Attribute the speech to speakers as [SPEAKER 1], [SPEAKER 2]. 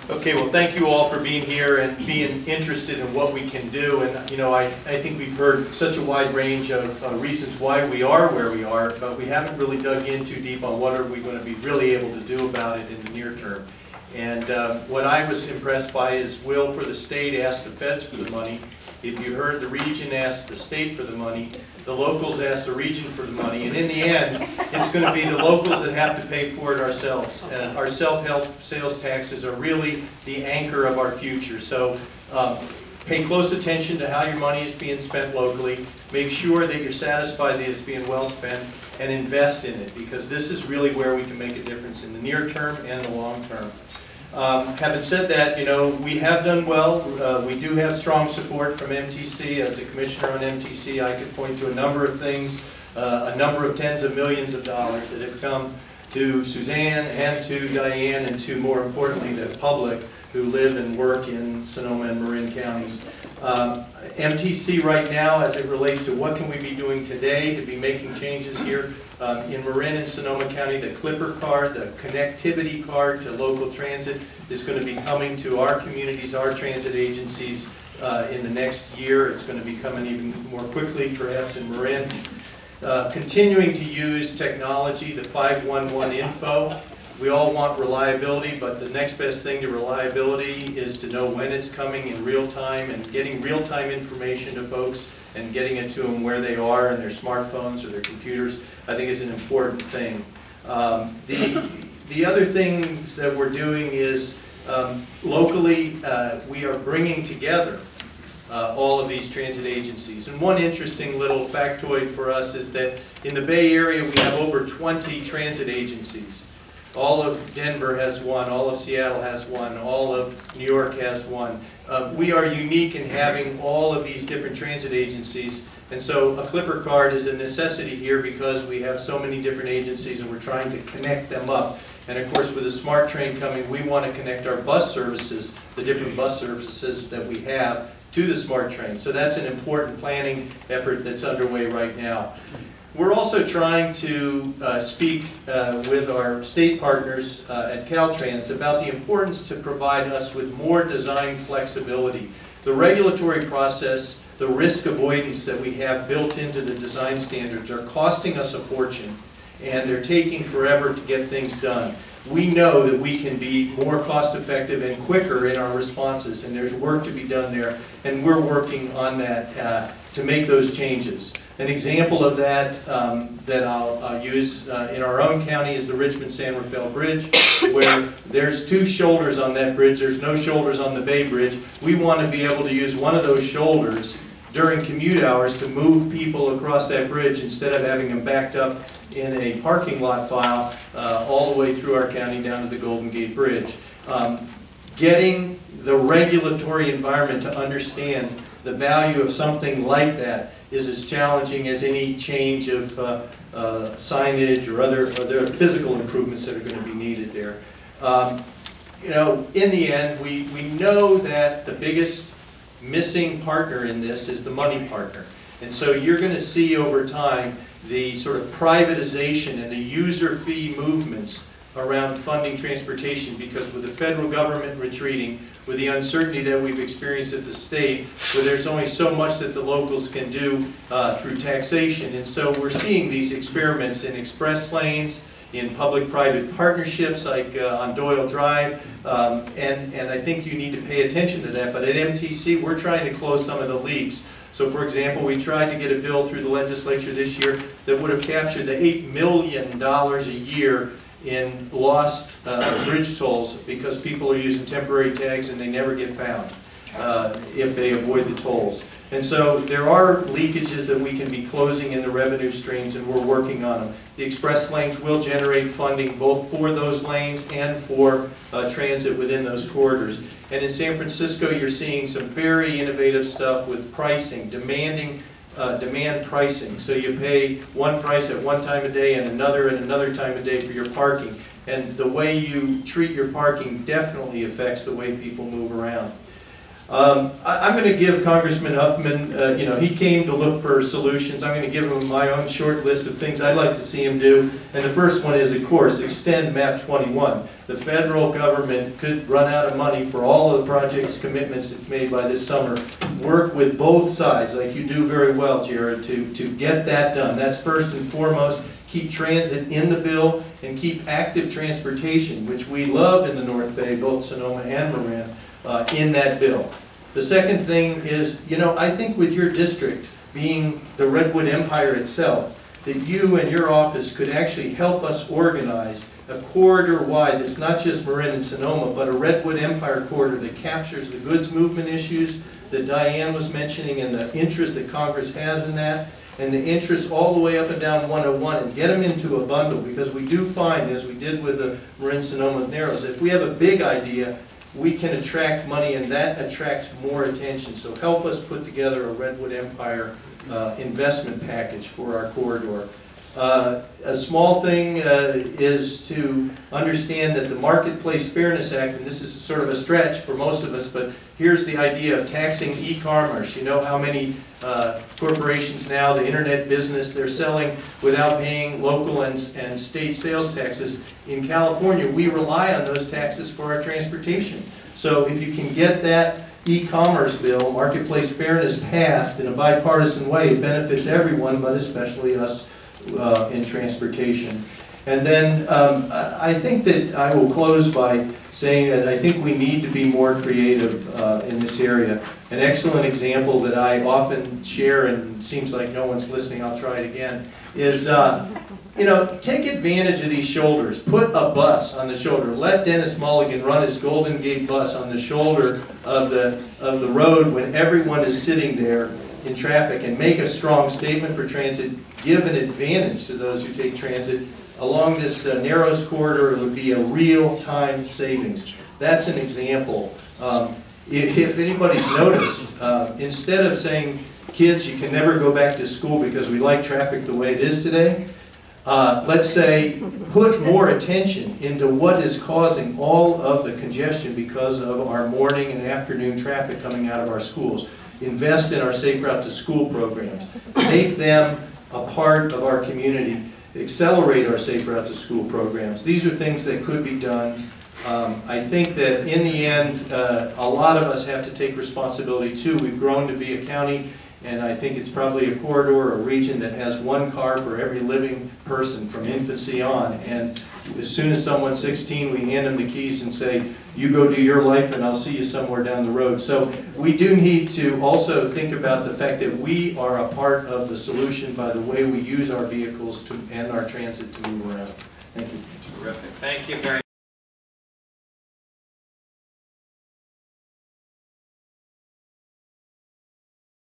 [SPEAKER 1] Okay, well, thank you all for being here and being interested in what we can do. And, you know, I think we've heard such a wide range of reasons why we are where we are, but we haven't really dug in too deep on what are we going to be really able to do about it in the near term. And what I was impressed by is will for the state ask the feds for the money. If you heard the region ask the state for the money, the locals ask the region for the money, and in the end, it's going to be the locals that have to pay for it ourselves. And our self-help sales taxes are really the anchor of our future. So pay close attention to how your money is being spent locally. Make sure that you're satisfied that it's being well spent, and invest in it, because this is really where we can make a difference in the near term and the long term. Having said that, you know, we have done well. We do have strong support from MTC. As a commissioner on MTC, I could point to a number of things, a number of tens of millions of dollars that have come to Suzanne and to Diane and to, more importantly, the public who live and work in Sonoma and Marin counties. MTC right now, as it relates to what can we be doing today to be making changes here, in Marin and Sonoma County, the Clipper card, the connectivity card to local transit is going to be coming to our communities, our transit agencies in the next year. It's going to be coming even more quickly, perhaps in Marin. Continuing to use technology, the 511 info. We all want reliability, but the next best thing to reliability is to know when it's coming in real time, and getting real-time information to folks and getting it to them where they are in their smartphones or their computers, I think is an important thing. The other things that we're doing is locally we are bringing together all of these transit agencies. And one interesting little factoid for us is that in the Bay Area we have over 20 transit agencies. All of Denver has one, all of Seattle has one, all of New York has one. We are unique in having all of these different transit agencies, and so a Clipper card is a necessity here because we have so many different agencies and we're trying to connect them up. And of course, with the Smart Train coming, we want to connect our bus services, the different bus services that we have, to the Smart Train. So that's an important planning effort that's underway right now. We're also trying to speak with our state partners at Caltrans about the importance to provide us with more design flexibility. The regulatory process, the risk avoidance that we have built into the design standards are costing us a fortune, and they're taking forever to get things done. We know that we can be more cost effective and quicker in our responses, and there's work to be done there, and we're working on that to make those changes. An example of that that I'll use in our own county is the Richmond-San Rafael Bridge, where there's two shoulders on that bridge. There's no shoulders on the Bay Bridge. We want to be able to use one of those shoulders during commute hours to move people across that bridge instead of having them backed up in a parking lot file all the way through our county down to the Golden Gate Bridge. Getting the regulatory environment to understand the value of something like that is as challenging as any change of signage or other physical improvements that are going to be needed there. You know, in the end, we know that the biggest missing partner in this is the money partner. And so you're going to see over time the sort of privatization and the user fee movements around funding transportation, because with the federal government retreating, with the uncertainty that we've experienced at the state, where there's only so much that the locals can do through taxation. And so we're seeing these experiments in express lanes, in public-private partnerships like on Doyle Drive, and I think you need to pay attention to that. But at MTC, we're trying to close some of the leaks. So for example, we tried to get a bill through the legislature this year that would have captured the $8 million a year in lost bridge tolls because people are using temporary tags and they never get found if they avoid the tolls. And so there are leakages that we can be closing in the revenue streams, and we're working on them. The express lanes will generate funding both for those lanes and for transit within those corridors. And in San Francisco, you're seeing some very innovative stuff with pricing, demand pricing. So you pay one price at one time of day and another time of day for your parking. And the way you treat your parking definitely affects the way people move around. I'm going to give Congressman Huffman, you know, he came to look for solutions. I'm going to give him my own short list of things I'd like to see him do. And the first one is, of course, extend MAP 21. The federal government could run out of money for all of the projects, commitments it's made by this summer. Work with both sides, like you do very well, Jared, to get that done. That's first and foremost. Keep transit in the bill and keep active transportation, which we love in the North Bay, both Sonoma and Marin, in that bill. The second thing is, you know, I think with your district being the Redwood Empire itself, that you and your office could actually help us organize a corridor wide that's not just Marin and Sonoma, but a Redwood Empire corridor that captures the goods movement issues that Diane was mentioning and the interest that Congress has in that, and the interest all the way up and down 101, and get them into a bundle, because we do find, as we did with the Marin-Sonoma Narrows, if we have a big idea, we can attract money, and that attracts more attention. So help us put together a Redwood Empire investment package for our corridor. A small thing is to understand that the Marketplace Fairness Act, and this is sort of a stretch for most of us, but here's the idea of taxing e-commerce. You know how many corporations now, the internet business, they're selling without paying local and state sales taxes. In California, we rely on those taxes for our transportation. So if you can get that e-commerce bill, Marketplace Fairness, passed in a bipartisan way, it benefits everyone, but especially us in transportation. And then I think that I will close by saying that I think we need to be more creative in this area. An excellent example that I often share, and seems like no one's listening, I'll try it again, is you know, take advantage of these shoulders. Put a bus on the shoulder. Let Dennis Mulligan run his Golden Gate bus on the shoulder of the road when everyone is sitting there in traffic, and make a strong statement for transit. Give an advantage to those who take transit. Along this Narrows corridor, it would be a real-time savings. That's an example. If anybody's noticed, instead of saying, kids, you can never go back to school because we like traffic the way it is today, let's say, put more attention into what is causing all of the congestion because of our morning and afternoon traffic coming out of our schools. Invest in our Safe Route to School programs. Make them a part of our community. Accelerate our Safe Route to School programs. These are things that could be done. I think that in the end, a lot of us have to take responsibility too. We've grown to be a county, and I think it's probably a corridor or a region that has one car for every living person from infancy on. And as soon as someone's 16, we hand them the keys and say, you go do your life and I'll see you somewhere down the road. So we do need to also think about the fact that we are a part of the solution by the way we use our vehicles and our transit to move around. Thank you.
[SPEAKER 2] Terrific. Thank you very much.